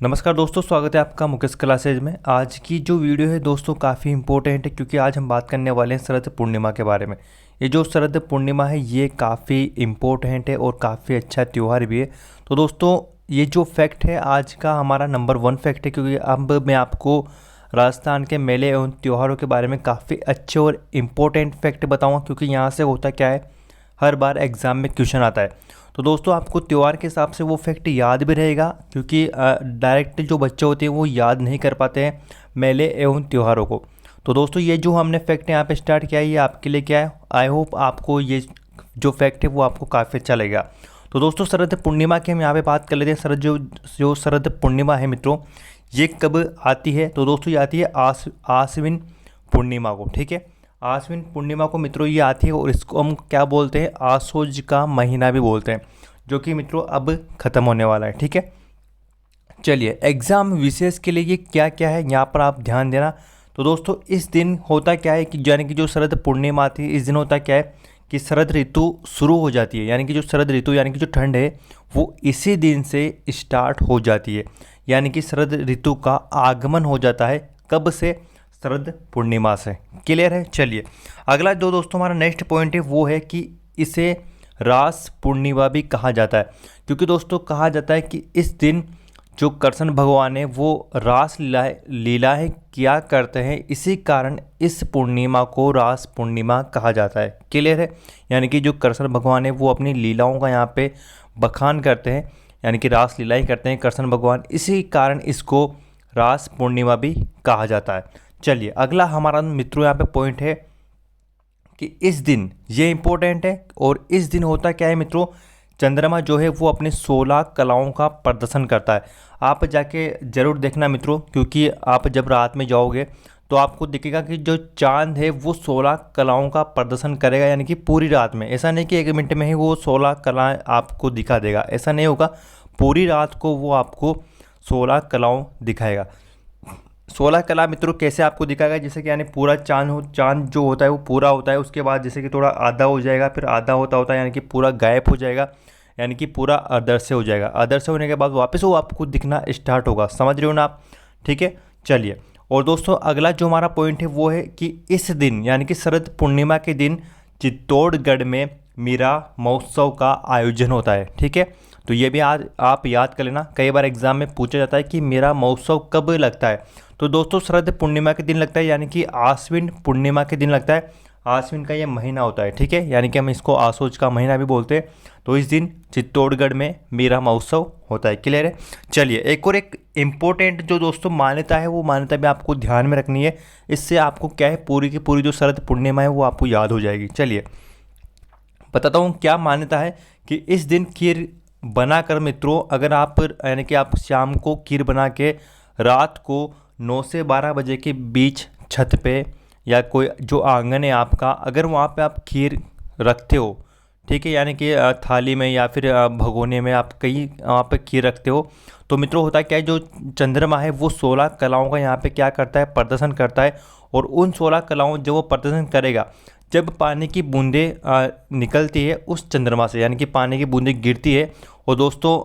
नमस्कार दोस्तों, स्वागत है आपका मुकेश क्लासेज में। आज की जो वीडियो है दोस्तों काफ़ी इंपॉर्टेंट है क्योंकि आज हम बात करने वाले हैं शरद पूर्णिमा के बारे में। ये जो शरद पूर्णिमा है ये काफ़ी इम्पोर्टेंट है और काफ़ी अच्छा त्यौहार भी है। तो दोस्तों ये जो फैक्ट है आज का हमारा नंबर 1 फैक्ट है, क्योंकि अब मैं आपको राजस्थान के मेले एवं त्योहारों के बारे में काफ़ी अच्छे और इम्पोर्टेंट फैक्ट बताऊँगा, क्योंकि यहाँ से होता क्या है, हर बार एग्ज़ाम में क्वेश्चन आता है। तो दोस्तों आपको त्यौहार के हिसाब से वो फैक्ट याद भी रहेगा, क्योंकि डायरेक्ट जो बच्चे होते हैं वो याद नहीं कर पाते हैं मेले एवं त्योहारों को। तो दोस्तों ये जो हमने फैक्ट यहाँ पे स्टार्ट किया है ये आपके लिए क्या है, आई होप आपको ये जो फैक्ट है वो आपको काफ़ी अच्छा लगेगा। तो दोस्तों शरद पूर्णिमा की हम यहाँ पे बात कर लेते हैं। जो शरद पूर्णिमा है मित्रों, ये कब आती है? तो दोस्तों ये आती है आश्विन पूर्णिमा को। ठीक है, आश्विन पूर्णिमा को मित्रों ये आती है और इसको हम क्या बोलते हैं, आसोज का महीना भी बोलते हैं, जो कि मित्रों अब ख़त्म होने वाला है। ठीक है, चलिए एग्ज़ाम विशेष के लिए ये क्या क्या है यहाँ पर आप ध्यान देना। तो दोस्तों इस दिन होता क्या है कि यानी कि जो शरद पूर्णिमा आती है इस दिन होता क्या है कि शरद ऋतु शुरू हो जाती है। यानी कि जो शरद ऋतु यानी कि जो ठंड है वो इसी दिन से स्टार्ट हो जाती है। यानी कि शरद ऋतु का आगमन हो जाता है कब से? शरद पूर्णिमा से। क्लियर है? चलिए अगला जो दोस्तों हमारा नेक्स्ट पॉइंट है वो है कि इसे रास पूर्णिमा भी कहा जाता है, क्योंकि दोस्तों कहा जाता है कि इस दिन जो कृष्ण भगवान है वो रास लीलाएं किया करते हैं, इसी कारण इस पूर्णिमा को रास पूर्णिमा कहा जाता है। क्लियर है? यानी कि जो कृष्ण भगवान है वो अपनी लीलाओं का यहाँ पे बखान करते हैं, यानी कि रास लीलाएं करते हैं कृष्ण भगवान, इसी कारण इसको रास पूर्णिमा भी कहा जाता है। चलिए अगला हमारा मित्रों यहाँ पे पॉइंट है कि इस दिन ये इम्पोर्टेंट है, और इस दिन होता क्या है मित्रों, चंद्रमा जो है वो अपने 16 कलाओं का प्रदर्शन करता है। आप जाके ज़रूर देखना मित्रों, क्योंकि आप जब रात में जाओगे तो आपको दिखेगा कि जो चांद है वो 16 कलाओं का प्रदर्शन करेगा, यानी कि पूरी रात में। ऐसा नहीं कि 1 मिनट में ही वो 16 कलाएँ आपको दिखा देगा, ऐसा नहीं होगा। पूरी रात को वो आपको 16 कलाओं दिखाएगा। 16 कला मित्रों कैसे आपको दिखाएगा, जैसे कि यानी पूरा चांद जो होता है वो पूरा होता है, उसके बाद जैसे कि थोड़ा आधा हो जाएगा, फिर आधा होता यानी कि पूरा गायब हो जाएगा, यानी कि पूरा अदृश्य हो जाएगा। अदृश्य होने के बाद वापस वो आपको दिखना स्टार्ट होगा। समझ रहे हो ना आप? ठीक है, चलिए। और दोस्तों अगला जो हमारा पॉइंट है वो है कि इस दिन यानी कि शरद पूर्णिमा के दिन चित्तौड़गढ़ में मीरा महोत्सव का आयोजन होता है। ठीक है, तो ये भी आज आप याद कर लेना, कई बार एग्जाम में पूछा जाता है कि मेरा महोत्सव कब लगता है। तो दोस्तों शरद पूर्णिमा के दिन लगता है, यानी कि आश्विन पूर्णिमा के दिन लगता है। आश्विन का ये महीना होता है। ठीक है, यानी कि हम इसको आसोज का महीना भी बोलते हैं। तो इस दिन चित्तौड़गढ़ में मीरा महोत्सव होता है। क्लियर है? चलिए एक इम्पोर्टेंट जो दोस्तों मान्यता है वो मान्यता भी आपको ध्यान में रखनी है, इससे आपको क्या है पूरी की पूरी जो शरद पूर्णिमा है वो आपको याद हो जाएगी। चलिए बताता हूँ क्या मान्यता है कि इस दिन खीर बनाकर मित्रों, अगर आप यानी कि आप शाम को खीर बना के रात को 9 से 12 बजे के बीच छत पे या कोई जो आंगन है आपका, अगर वहाँ पे आप खीर रखते हो, ठीक है, यानी कि थाली में या फिर भगोने में आप कहीं वहाँ पे खीर रखते हो, तो मित्रों होता क्या है, जो चंद्रमा है वो 16 कलाओं का यहाँ पे क्या करता है, प्रदर्शन करता है। और उन 16 कलाओं जब वो प्रदर्शन करेगा, जब पानी की बूंदें निकलती है उस चंद्रमा से, यानी कि पानी की बूंदें गिरती है। और दोस्तों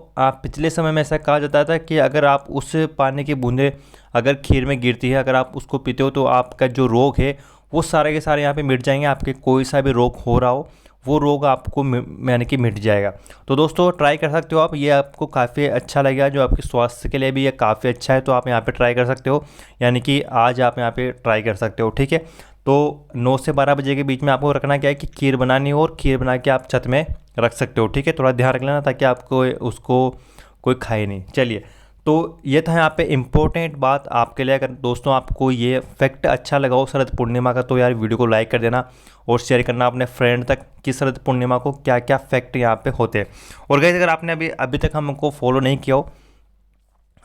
पिछले समय में ऐसा कहा जाता था कि अगर आप उस पानी की बूंदें अगर खीर में गिरती है, अगर आप उसको पीते हो तो आपका जो रोग है वो सारे के सारे यहाँ पे मिट जाएंगे। आपके कोई सा भी रोग हो रहा हो वो रोग आपको यानी कि मिट जाएगा। तो दोस्तों ट्राई कर सकते हो आप, ये आपको काफ़ी अच्छा लगेगा, जो आपके स्वास्थ्य के लिए भी ये काफ़ी अच्छा है। तो आप यहाँ पे ट्राई कर सकते हो, यानी कि आज आप यहाँ पे ट्राई कर सकते हो। ठीक है, तो 9 से 12 बजे के बीच में आपको रखना क्या है कि खीर बनानी हो, और खीर बना के आप छत में रख सकते हो। ठीक है, थोड़ा ध्यान रख लेना ताकि आपको उसको कोई खाए नहीं। चलिए, तो ये था यहाँ पे इम्पोर्टेंट बात आपके लिए। अगर दोस्तों आपको ये फैक्ट अच्छा लगा हो शरद पूर्णिमा का, तो यार वीडियो को लाइक कर देना और शेयर करना अपने फ्रेंड तक कि शरद पूर्णिमा को क्या क्या फैक्ट यहाँ पे होते हैं। और गाइस अगर आपने अभी तक हमको फॉलो नहीं किया हो,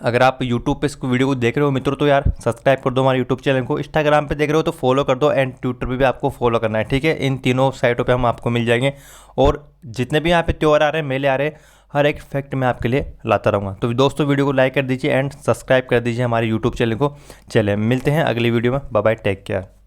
अगर आप यूट्यूब पे इसको वीडियो को देख रहे हो मित्रों, तो यार सब्सक्राइब कर दो हमारे यूट्यूब चैनल को। इंस्टाग्राम पे देख रहे हो तो फॉलो कर दो, एंड ट्विटर पे भी आपको फॉलो करना है। ठीक है, इन तीनों साइटों पे हम आपको मिल जाएंगे, और जितने भी यहाँ पे त्योहार आ रहे हैं, मेले आ रहे हैं, हर एक फैक्ट मैं आपके लिए लाता रहूँगा। तो दोस्तों वीडियो को लाइक कर दीजिए एंड सब्सक्राइब कर दीजिए हमारे यूट्यूब चैनल को। चलिए मिलते हैं अगली वीडियो में, बाय बाय, टेक केयर।